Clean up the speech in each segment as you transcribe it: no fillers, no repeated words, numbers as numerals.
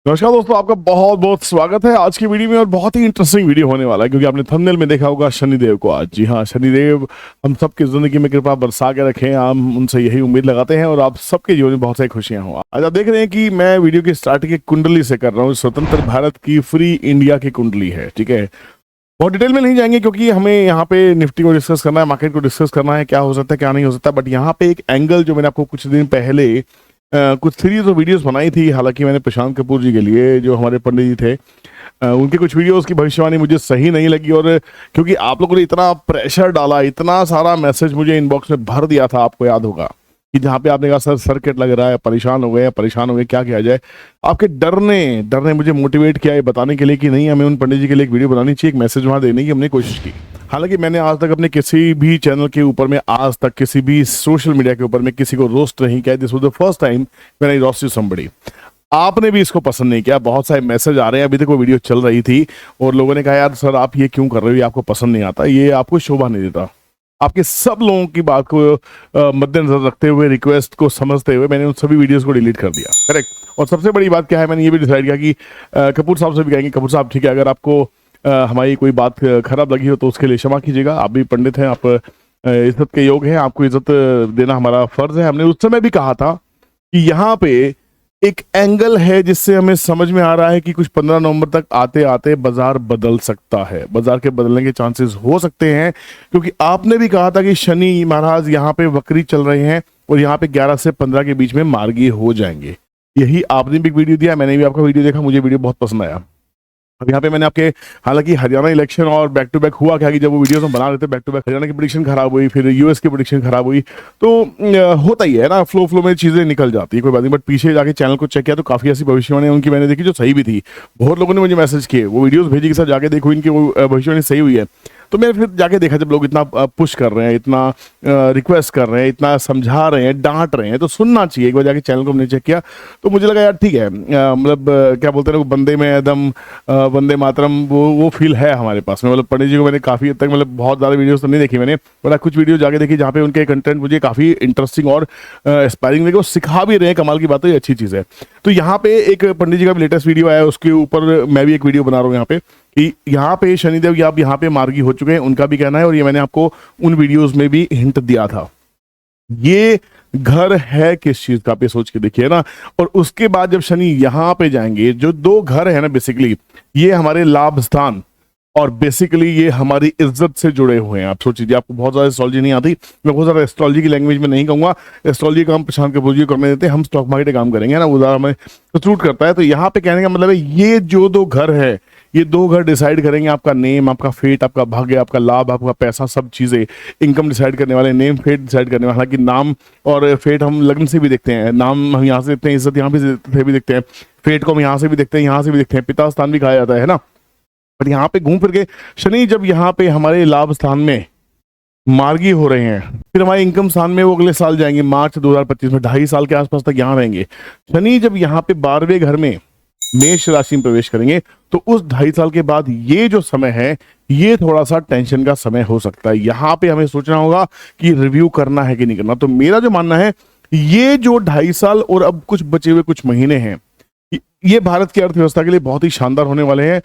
नमस्कार दोस्तों, आपका बहुत बहुत स्वागत है आज की वीडियो में। और बहुत ही इंटरेस्टिंग वीडियो होने वाला है क्योंकि आपने थंबनेल में देखा होगा शनिदेव को आज। जी हाँ, शनिदेव हम सबकी जिंदगी में कृपा बरसा के रखें, हम उनसे यही उम्मीद लगाते हैं और आप सबके जीवन में बहुत सारी खुशियां हो। आज आप देख रहे हैं कि मैं वीडियो की स्टार्टिंग एक कुंडली से कर रहा हूँ। स्वतंत्र भारत की फ्री इंडिया की कुंडली है, ठीक है। बहुत डिटेल में नहीं जाएंगे क्योंकि हमें यहाँ पे निफ्टी को डिस्कस करना है, मार्केट को डिस्कस करना है, क्या हो सकता है क्या नहीं हो सकता। बट यहाँ पे एक एंगल जो मैंने आपको कुछ दिन पहले कुछ सीरीज और वीडियोस बनाई थी, हालांकि मैंने प्रशांत कपूर जी के लिए, जो हमारे पंडित जी थे, उनके कुछ वीडियोस की भविष्यवाणी मुझे सही नहीं लगी। और क्योंकि आप लोगों ने इतना प्रेशर डाला, इतना सारा मैसेज मुझे इनबॉक्स में भर दिया था, आपको याद होगा कि जहाँ पे आपने कहा सर सर्किट लग रहा है, परेशान हो गए, क्या किया जाए। आपके डर ने मुझे मोटिवेट किया ये बताने के लिए कि नहीं, हमें उन पंडित जी के लिए एक वीडियो बनानी चाहिए, एक मैसेज वहाँ देने की हमने कोशिश की। हालांकि मैंने आज तक अपने किसी भी चैनल के ऊपर में, आज तक किसी भी सोशल मीडिया के ऊपर में किसी को रोस्ट नहीं किया। This was the first time when I roasted somebody. आपने भी इसको पसंद नहीं किया, बहुत सारे मैसेज आ रहे हैं। अभी तक वो वीडियो चल रही थी और लोगों ने कहा यार सर आप ये क्यों कर रहे हो, ये आपको पसंद नहीं आता, ये आपको शोभा नहीं देता। आपके सब लोगों की बात को मद्देनजर रखते हुए, रिक्वेस्ट को समझते हुए मैंने उन सभी वीडियोस को डिलीट कर दिया। करेक्ट। और सबसे बड़ी बात क्या है, मैंने ये भी डिसाइड किया कि कपूर साहब से भी कहेंगे, कपूर साहब ठीक है, अगर आपको हमारी कोई बात खराब लगी हो तो उसके लिए क्षमा कीजिएगा। आप भी पंडित हैं, आप इज्जत के योग हैं, आपको इज्जत देना हमारा फर्ज है। हमने उस समय भी कहा था कि यहाँ पे एक एंगल है जिससे हमें समझ में आ रहा है कि कुछ 15 नवंबर तक आते आते बाजार बदल सकता है, बाजार के बदलने के चांसेस हो सकते हैं। क्योंकि आपने भी कहा था कि शनि महाराज यहाँ पे वक्री चल रहे हैं और यहाँ पे 11 से 15 के बीच में मार्गी हो जाएंगे। यही आपने भी वीडियो दिया, मैंने भी आपका वीडियो देखा, मुझे वीडियो बहुत पसंद आया। अब यहाँ पे मैंने आपके, हालांकि हरियाणा इलेक्शन और बैक टू बैक हुआ क्या कि जब वो वीडियोस हम बना रहे थे बैक टू बैक, हरियाणा की प्रेडिक्शन खराब हुई, फिर यूएस की प्रेडिक्शन खराब हुई, तो होता ही है ना, फ्लो में चीजें निकल जाती है, कोई बात नहीं। बट पीछे जाके चैनल को चेक किया तो काफी ऐसी भविष्यवाणी उनकी मैंने देखी जो सही भी थी। बहुत लोगों ने मुझे मैसेज किए, वो वीडियोस भेजी कि सर जाके देखो इनकी वो भविष्यवाणी सही हुई है। तो मैंने फिर जाके देखा, जब लोग इतना पुश कर रहे हैं, इतना रिक्वेस्ट कर रहे हैं, इतना समझा रहे हैं, डांट रहे हैं, तो सुनना चाहिए। एक बार जाके चैनल को हमने चेक किया तो मुझे लगा यार ठीक है, मतलब क्या बोलते हैं ना, बंदे में एकदम वंदे मातरम वो फील है हमारे पास में। मतलब पंडित जी को मैंने काफ़ी हद तक, मतलब बहुत ज़्यादा वीडियोस तो नहीं देखी मैंने, बट कुछ वीडियो जाके देखी जहाँ पे उनके कंटेंट मुझे काफ़ी इंटरेस्टिंग और इंस्पायरिंग लगे। वो सिखा भी रहे हैं, कमाल की बात है, ये अच्छी चीज़ है। तो यहाँ पे एक पंडित जी का भी लेटेस्ट वीडियो आया, उसके ऊपर मैं भी एक वीडियो बना रहा हूँ यहाँ पे कि यहाँ पे शनिदेव आप यहाँ पे मार्गी हो चुके हैं, उनका भी कहना है। और ये मैंने आपको उन वीडियोस में भी हिंट दिया था। ये घर है किस चीज का, आप ये सोच के देखिए ना। और उसके बाद जब शनि यहाँ पे जाएंगे, जो दो घर है ना, बेसिकली ये हमारे लाभ स्थान और बेसिकली ये हमारी इज्जत से जुड़े हुए हैं। आप सोचिए, आपको बहुत ज्यादा एस्ट्रोलॉजी नहीं आती, मैं बहुत ज्यादा एस्ट्रोलॉजी की लैंग्वेज में नहीं कहूंगा, एस्ट्रोलॉजी का काम प्रशांत कपूर जी करने देते हैं, हम स्टॉक मार्केट काम करेंगे ना, उदाहरण हमें सूट करता है। तो यहाँ पे कहने का मतलब है, ये जो दो घर है, ये दो घर डिसाइड करेंगे आपका नेम, आपका फेट, आपका भाग्य, आपका लाभ, आपका पैसा, सब चीजें, इनकम डिसाइड करने वाले, नेम फेट डिसाइड करने वाले। हालांकि नाम और फेट हम लग्न से भी देखते हैं, नाम हम यहाँ से देखते हैं, इज्जत यहाँ भी देखते हैं, फेट को हम यहाँ से भी देखते हैं, यहाँ से भी देखते हैं, पिता स्थान भी खाया जाता है ना। पर यहाँ पे घूम फिर के शनि जब यहाँ पे हमारे लाभ स्थान में मार्गी हो रहे हैं, फिर हमारे इनकम स्थान में वो अगले साल जाएंगे, मार्च 2025 में, 2.5 साल के आसपास तक यहाँ रहेंगे। शनि जब यहाँ पे 12वें घर में मेष राशि में प्रवेश करेंगे तो उस 2.5 साल के बाद ये जो समय है, ये थोड़ा सा टेंशन का समय हो सकता है। यहाँ पे हमें सोचना होगा कि रिव्यू करना है कि नहीं करना। तो मेरा जो मानना है, ये जो 2.5 साल और अब कुछ बचे हुए कुछ महीने हैं, ये भारत की अर्थव्यवस्था के लिए बहुत ही शानदार होने वाले हैं।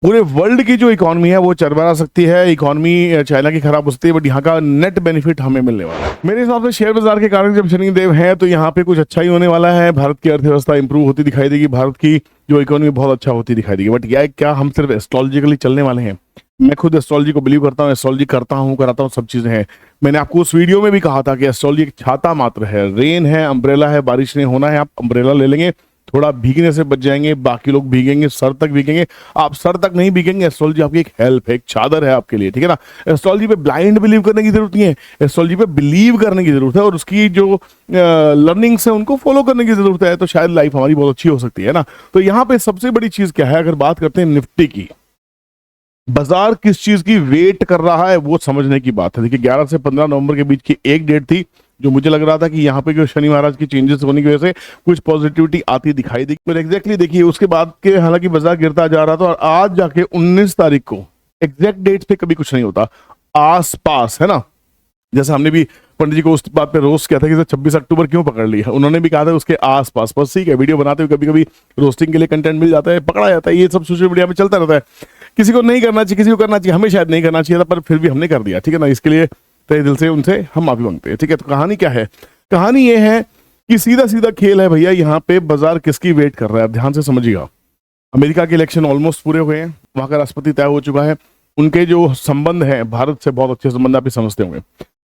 पूरे वर्ल्ड की जो इकोनॉमी है वो चरमरा सकती है, इकोनॉमी चाइना की खराब हो सकती है, बट यहाँ का नेट बेनिफिट हमें मिलने वाला है। मेरे हिसाब से शेयर बाजार के कारण जब शनिदेव है तो यहाँ पे कुछ अच्छा ही होने वाला है। भारत की अर्थव्यवस्था इंप्रूव होती दिखाई देगी, भारत की जो इकोनॉमी बहुत अच्छा होती दिखाई देगी। बट यह क्या हम सिर्फ एस्ट्रोलॉजिकली चलने वाले हैं? मैं खुद एस्ट्रोलॉजी को बिलीव करता हूँ, एस्ट्रोलॉजी करता हूँ, कराता हूँ, सब चीजें हैं। मैंने आपको उस वीडियो में भी कहा था कि एस्ट्रोलॉजी एक छाता मात्र है, रेन है, अम्ब्रेला है, बारिश नहीं होना है, आप अम्ब्रेला ले लेंगे, थोड़ा भीगने से बच जाएंगे, बाकी लोग भीगेंगे, सर तक भीगेंगे, आप सर तक नहीं भीगेंगे। एस्ट्रोलॉजी आपकी एक हेल्प है, एक चादर है आपके लिए, ठीक है ना। एस्ट्रोलॉजी पे ब्लाइंड बिलीव करने की जरूरत नहीं है, एस्ट्रोलॉजी पे बिलीव करने की जरूरत है और उसकी जो लर्निंग्स है उनको फॉलो करने की जरूरत है। तो शायद लाइफ हमारी बहुत अच्छी हो सकती है ना। तो यहाँ पे सबसे बड़ी चीज क्या है, अगर बात करते हैं निफ्टी की, बाजार किस चीज की वेट कर रहा है वो समझने की बात है। देखिए 11 से 15 नवंबर के बीच की एक डेट थी जो मुझे लग रहा था कि यहाँ पे जो शनि महाराज की चेंजेस होने की वजह से कुछ पॉजिटिविटी आती दिखाई दी। पर एग्जैक्टली देखिए उसके बाद के, हालांकि बाजार गिरता जा रहा था और आज जाके 19 तारीख को, एग्जैक्ट डेट पे कभी कुछ नहीं होता, आस पास है ना, जैसे हमने भी पंडित जी को उस बात पे रोस्ट किया था कि 26 अक्टूबर क्यों पकड़ लिया, उन्होंने भी कहा था उसके आसपास। बस ठीक है, वीडियो बनाते हुए कभी कभी रोस्टिंग के लिए कंटेंट मिल जाता है, पकड़ा जाता है, ये सब सोशल मीडिया में चलता रहता है। किसी को नहीं करना चाहिए, किसी को करना चाहिए, हमें शायद नहीं करना चाहिए था, पर फिर भी हमने कर दिया, ठीक है ना। इसके लिए तहे दिल से उनसे हम माफी मांगते हैं, ठीक है। तो कहानी क्या है? कहानी ये है कि सीधा सीधा खेल है भैया, यहाँ पे बाजार किसकी वेट कर रहा है, ध्यान से समझिएगा। अमेरिका के इलेक्शन ऑलमोस्ट पूरे हुए हैं, वहां का राष्ट्रपति तय हो चुका है, उनके जो संबंध हैं भारत से बहुत अच्छे संबंध आप भी समझते होंगे।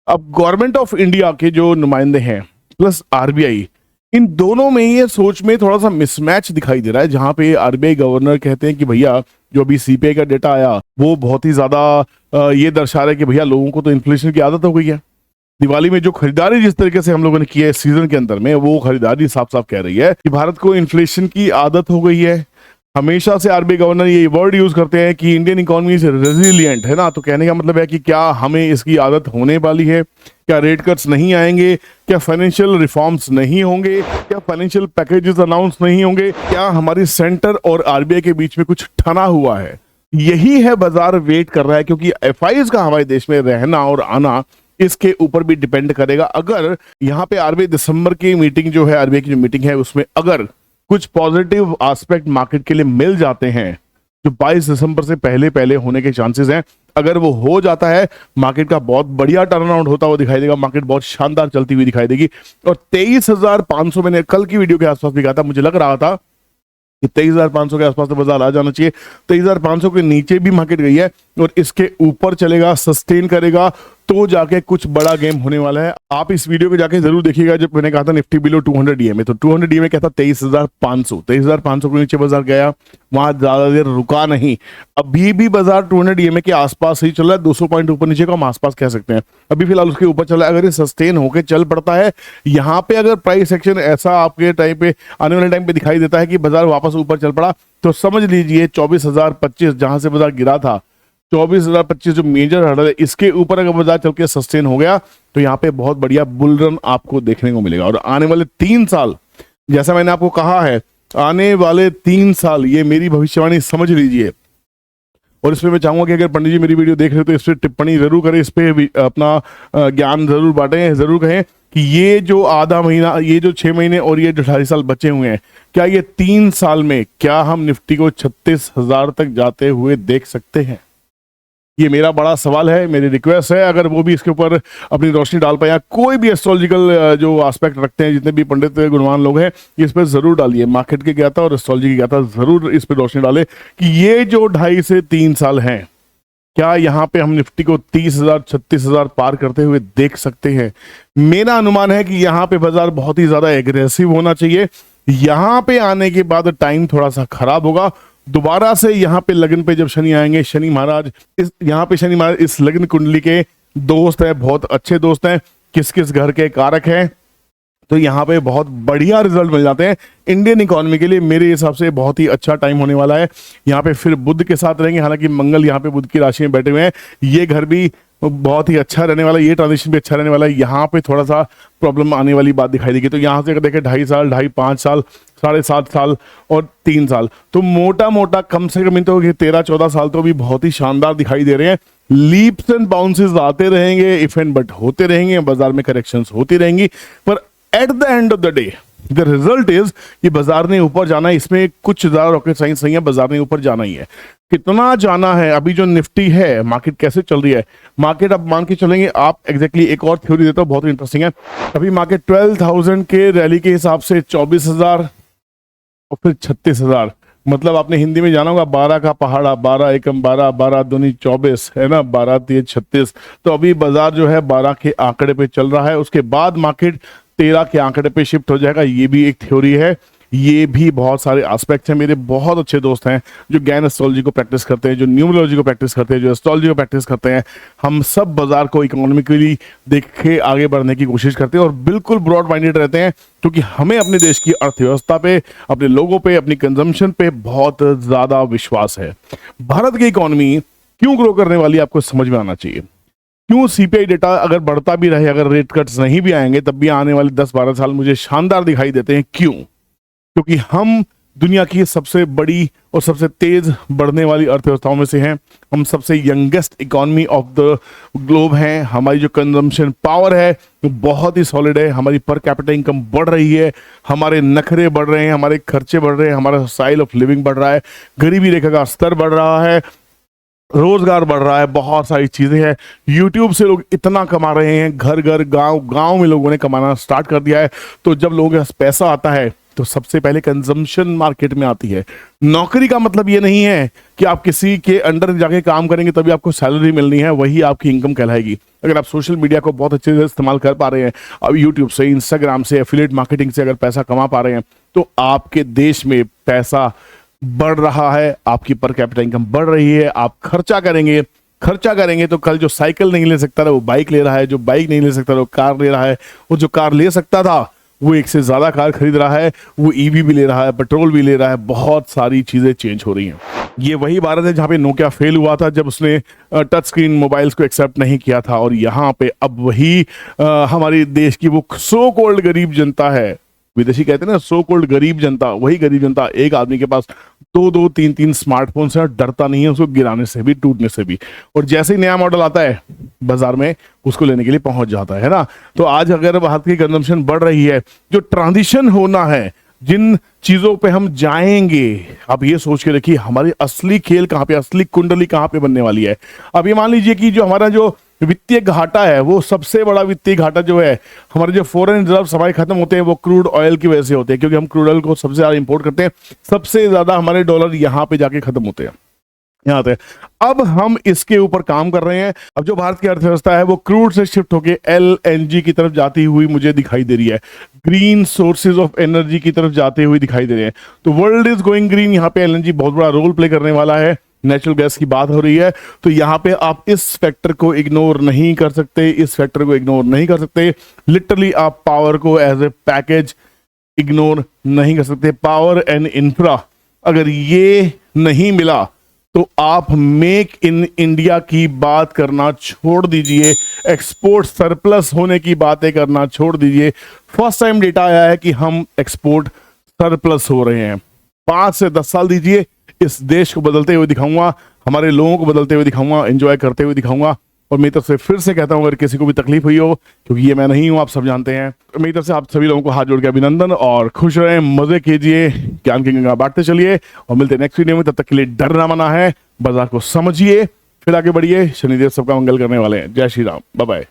अब गवर्नमेंट ऑफ इंडिया के जो नुमाइंदे हैं प्लस आरबीआई, इन दोनों में ये सोच में थोड़ा सा मिसमैच दिखाई दे रहा है, जहां पे आरबीआई गवर्नर कहते हैं कि भैया जो अभी सीपीआई का डेटा आया वो बहुत ही ज्यादा ये दर्शा रहा है कि भैया लोगों को तो इन्फ्लेशन की आदत हो गई है। दिवाली में जो खरीदारी जिस तरीके से हम लोगों ने की है सीजन के अंदर में, वो खरीदारी साफ साफ कह रही है कि भारत को इन्फ्लेशन की आदत हो गई है। हमेशा से आरबीआई गवर्नर ये वर्ड यूज करते हैं कि इंडियन इकोनॉमी इज रेजिलिएंट, है ना। तो कहने का मतलब है कि क्या हमें इसकी आदत होने वाली है, क्या रेट कट्स नहीं आएंगे, क्या फाइनेंशियल रिफॉर्म्स नहीं होंगे, क्या फाइनेंशियल पैकेजेस अनाउंस नहीं होंगे, क्या हमारी सेंटर और आरबीआई के बीच में कुछ ठना हुआ है। यही है बाजार वेट कर रहा है, क्योंकि एफआईज का हमारे देश में रहना और आना इसके ऊपर भी डिपेंड करेगा। अगर यहाँ पे आरबीआई दिसंबर की मीटिंग जो है, आरबीआई की जो मीटिंग है, उसमें अगर कुछ पॉजिटिव एस्पेक्ट मार्केट के लिए मिल जाते हैं, जो 22 दिसंबर से पहले पहले होने के चांसेस हैं, अगर वो हो जाता है, मार्केट का बहुत बढ़िया टर्न अराउंड होता हुआ दिखाई देगा, मार्केट बहुत शानदार चलती हुई दिखाई देगी। और 23,500 मैंने कल की वीडियो के आसपास भी कहा था, मुझे लग रहा था कि 23,500 के आसपास तो बाजार आ जाना चाहिए। 23,500 के नीचे भी मार्केट गई है और इसके ऊपर चलेगा, सस्टेन करेगा, तो जाके कुछ बड़ा गेम होने वाला है। आप इस वीडियो को जाके जरूर देखिएगा, जब मैंने कहा था निफ्टी बिलो 200 डीएमए, तो 200 डीएमए क्या था, 23,500 के नीचे बाजार गया, वहां ज्यादा देर रुका नहीं। अभी भी बाजार 200 डीएमए के आसपास ही चल रहा है, 200 पॉइंट ऊपर नीचे को हम आसपास कह सकते हैं। अभी फिलहाल उसके ऊपर चल रहा है। अगर ये सस्टेन होकर चल पड़ता है, यहाँ पे अगर प्राइस एक्शन ऐसा आपके टाइम पे आने वाले टाइम पे दिखाई देता है कि बाजार वापस ऊपर चल पड़ा, तो समझ लीजिए 24,025 जहां से बाजार गिरा था, 24,025 जो मेजर हर्डल है, इसके ऊपर अगर बाजार चल के सस्टेन हो गया तो यहाँ पे बहुत बढ़िया बुल रन आपको देखने को मिलेगा। और आने वाले 3 साल, जैसा मैंने आपको कहा है, आने वाले 3 साल, ये मेरी भविष्यवाणी समझ लीजिए। और इसमें मैं चाहूंगा कि अगर पंडित जी मेरी वीडियो देख रहे हो तो इस पर टिप्पणी जरूर करें, इस पे अपना ज्ञान जरूर बांटें, जरूर कहें कि ये जो आधा महीना, ये जो 6 महीने और ये जो 2.5 साल बचे हुए हैं, क्या ये 3 साल में क्या हम निफ्टी को 36,000 तक जाते हुए देख सकते हैं? ये मेरा बड़ा सवाल है, मेरी रिक्वेस्ट है, अगर वो भी इसके ऊपर अपनी रोशनी डाल पाए, या कोई भी एस्ट्रोलॉजिकल जो एस्पेक्ट रखते हैं, जितने भी पंडित गुणवान लोग हैं, इस पर जरूर डालिए। मार्केट की ज्ञाता और एस्ट्रोलॉजी की ज्ञाता जरूर इस पर रोशनी डाले कि ये जो 2.5 से 3 साल हैं, क्या यहाँ पे हम निफ्टी को 30,000 36,000 पार करते हुए देख सकते हैं? मेरा अनुमान है कि यहाँ पे बाजार बहुत ही ज्यादा एग्रेसिव होना चाहिए। यहाँ पे आने के बाद टाइम थोड़ा सा खराब होगा। दोबारा से यहाँ पे लगन पे जब शनि आएंगे, शनि महाराज यहाँ पे शनि महाराज इस लग्न कुंडली के दोस्त है, बहुत अच्छे दोस्त हैं, किस किस घर के कारक हैं, तो यहाँ पे बहुत बढ़िया रिजल्ट मिल जाते हैं इंडियन इकोनॉमी के लिए। मेरे हिसाब से बहुत ही अच्छा टाइम होने वाला है। यहाँ पे फिर बुध के साथ रहेंगे, हालांकि मंगल यहाँ पे बुध की राशि में बैठे हुए हैं, ये घर भी बहुत ही अच्छा रहने वाला है, ये ट्रांजिशन भी अच्छा रहने वाला है। यहाँ पे थोड़ा सा प्रॉब्लम आने वाली बात दिखाई देगी। तो यहाँ से अगर देखें 2.5 साल, 5 साल, 7.5 साल और 3 साल, तो मोटा मोटा कम से कम तो 13-14 साल तो भी बहुत ही शानदार दिखाई दे रहे हैं। लीप्स एंड बाउंसेस आते रहेंगे, इफ एंड बट होते रहेंगे, बाजार में करेक्शंस होती रहेंगी, पर at the end of the day the result is कि बाजार ने ऊपर जाना है। इसमें कुछ ज्यादा रॉकेट साइंस नहीं है, बाजार ने ऊपर जाना ही है। कितना जाना है? अभी जो निफ्टी है, मार्केट कैसे चल रही है, मार्केट अब मान के चलेंगे आप, एग्जैक्टली एक और थ्योरी देता हूं, बहुत इंटरेस्टिंग है। अभी मार्केट 12,000 के रैली के हिसाब से 24,000 और फिर 36,000, मतलब आपने हिंदी में जाना होगा 12 का पहाड़ा, 12 एकम 12, 12 दूनी 24, है ना, 12 3 36। तो अभी बाजार जो है 12 के आंकड़े पे चल रहा है, उसके बाद मार्केट 13 के आंकड़े पे शिफ्ट हो जाएगा। ये भी एक थ्योरी है, ये भी बहुत सारे एस्पेक्ट्स हैं। मेरे बहुत अच्छे दोस्त हैं जो ज्ञान एस्ट्रोलॉजी को प्रैक्टिस करते हैं, जो न्यूमरोलॉजी को प्रैक्टिस करते हैं, जो एस्ट्रोलॉजी को प्रैक्टिस करते हैं। हम सब बाजार को इकोनॉमिकली देख के आगे बढ़ने की कोशिश करते हैं और बिल्कुल ब्रॉड माइंडेड रहते हैं, क्योंकि हमें अपने देश की अर्थव्यवस्था पे, अपने लोगों पे, अपनी कंजम्पशन पे बहुत ज्यादा विश्वास है। भारत की इकोनॉमी क्यों ग्रो करने वाली आपको समझ में आना चाहिए। क्यों सीपीआई डेटा अगर बढ़ता भी रहे, अगर रेट कट्स नहीं भी आएंगे, तब भी आने वाले 10-12 साल मुझे शानदार दिखाई देते हैं। क्यों? क्योंकि हम दुनिया की सबसे बड़ी और सबसे तेज बढ़ने वाली अर्थव्यवस्थाओं में से हैं। हम सबसे youngest economy of the globe हैं। हमारी जो कंजम्पशन पावर है वो बहुत ही सॉलिड है। हमारी पर कैपिटा इनकम बढ़ रही है, हमारे नखरे बढ़ रहे हैं, हमारे खर्चे बढ़ रहे हैं, हमारा स्टाइल ऑफ लिविंग बढ़ रहा है, गरीबी रेखा का स्तर बढ़ रहा है, रोजगार बढ़ रहा है, बहुत सारी चीजें हैं। यूट्यूब से लोग इतना कमा रहे हैं, घर घर गांव गांव में लोगों ने कमाना स्टार्ट कर दिया है। तो जब लोगों के पास पैसा आता है तो सबसे पहले कंजम्पशन मार्केट में आती है। नौकरी का मतलब ये नहीं है कि आप किसी के अंडर जाके काम करेंगे तभी आपको सैलरी मिलनी है, वही आपकी इनकम कहलाएगी। अगर आप सोशल मीडिया को बहुत अच्छे से इस्तेमाल कर पा रहे हैं, अब यूट्यूब से, इंस्टाग्राम से, एफिलिएट मार्केटिंग से अगर पैसा कमा पा रहे हैं, तो आपके देश में पैसा बढ़ रहा है, आपकी पर कैपिटा इनकम बढ़ रही है। आप खर्चा करेंगे तो कल जो साइकिल नहीं ले सकता था वो बाइक ले रहा है, जो बाइक नहीं ले सकता था वो कार ले रहा है, वो जो कार ले सकता था वो एक से ज्यादा कार खरीद रहा है, वो ईवी भी ले रहा है, पेट्रोल भी ले रहा है। बहुत सारी चीजें चेंज हो रही हैं। ये वही भारत है जहां पे नोकिया फेल हुआ था जब उसने टच स्क्रीन मोबाइल्स को एक्सेप्ट नहीं किया था, और यहाँ पे अब वही हमारे देश की वो सो कॉल्ड गरीब जनता है, विदेशी कहते हैं ना सो कॉल्ड गरीब जनता, वही गरीब जनता एक आदमी के पास 2-2, 3-3 स्मार्टफोन से डरता नहीं है उसको गिराने से भी, टूटने से भी, और जैसे ही नया मॉडल आता है बाजार में उसको लेने के लिए पहुंच जाता है ना। तो आज अगर भारत की कंजम्पशन बढ़ रही है, जो ट्रांजिशन होना है, जिन चीजों पे हम जाएंगे, आप ये सोच के रखिए हमारी असली खेल कहाँ पे, असली कुंडली कहाँ पे बनने वाली है। अब ये मान लीजिए कि जो हमारा जो वित्तीय घाटा है, वो सबसे बड़ा वित्तीय घाटा जो है, हमारे जो फॉरेन रिजर्व हमारे खत्म होते हैं वो क्रूड ऑयल की वजह से होते हैं, क्योंकि हम क्रूड ऑयल को सबसे ज्यादा इंपोर्ट करते हैं, सबसे ज्यादा हमारे डॉलर यहाँ पे जाके खत्म होते हैं, यहाँ पे। अब हम इसके ऊपर काम कर रहे हैं। अब जो भारत की अर्थव्यवस्था है वो क्रूड से शिफ्ट होके LNG की तरफ जाती हुई मुझे दिखाई दे रही है, ग्रीन सोर्सेज ऑफ एनर्जी की तरफ जाते हुए दिखाई दे रहे हैं। तो वर्ल्ड इज गोइंग ग्रीन, यहाँ पे LNG बहुत बड़ा रोल प्ले करने वाला है। नेचुरल गैस की बात हो रही है, तो यहाँ पे आप इस फैक्टर को इग्नोर नहीं कर सकते, इस फैक्टर को इग्नोर नहीं कर सकते। लिटरली आप पावर को एज ए पैकेज इग्नोर नहीं कर सकते। पावर एंड इंफ्रा अगर ये नहीं मिला तो आप मेक इन इंडिया की बात करना छोड़ दीजिए, एक्सपोर्ट सरप्लस होने की बातें करना छोड़ दीजिए। फर्स्ट टाइम डेटा आया है कि हम एक्सपोर्ट सरप्लस हो रहे हैं। 5 से 10 साल दीजिए, इस देश को बदलते हुए दिखाऊंगा, हमारे लोगों को बदलते हुए दिखाऊंगा, एंजॉय करते हुए दिखाऊंगा। और मेरी तरफ से फिर से कहता हूं, अगर किसी को भी तकलीफ हुई हो, क्योंकि ये मैं नहीं हूं, आप सब जानते हैं, मेरी तरफ से आप सभी लोगों को हाथ जोड़ के अभिनंदन, और खुश रहें, मजे कीजिए, ज्ञान की गंगा बांटते चलिए, और मिलते हैं नेक्स्ट वीडियो में। तब तक के लिए डरना मना है, बाजार को समझिए, फिर आगे बढ़िए। शनिदेव सबका मंगल करने वाले हैं। जय श्री राम, बाय बाय।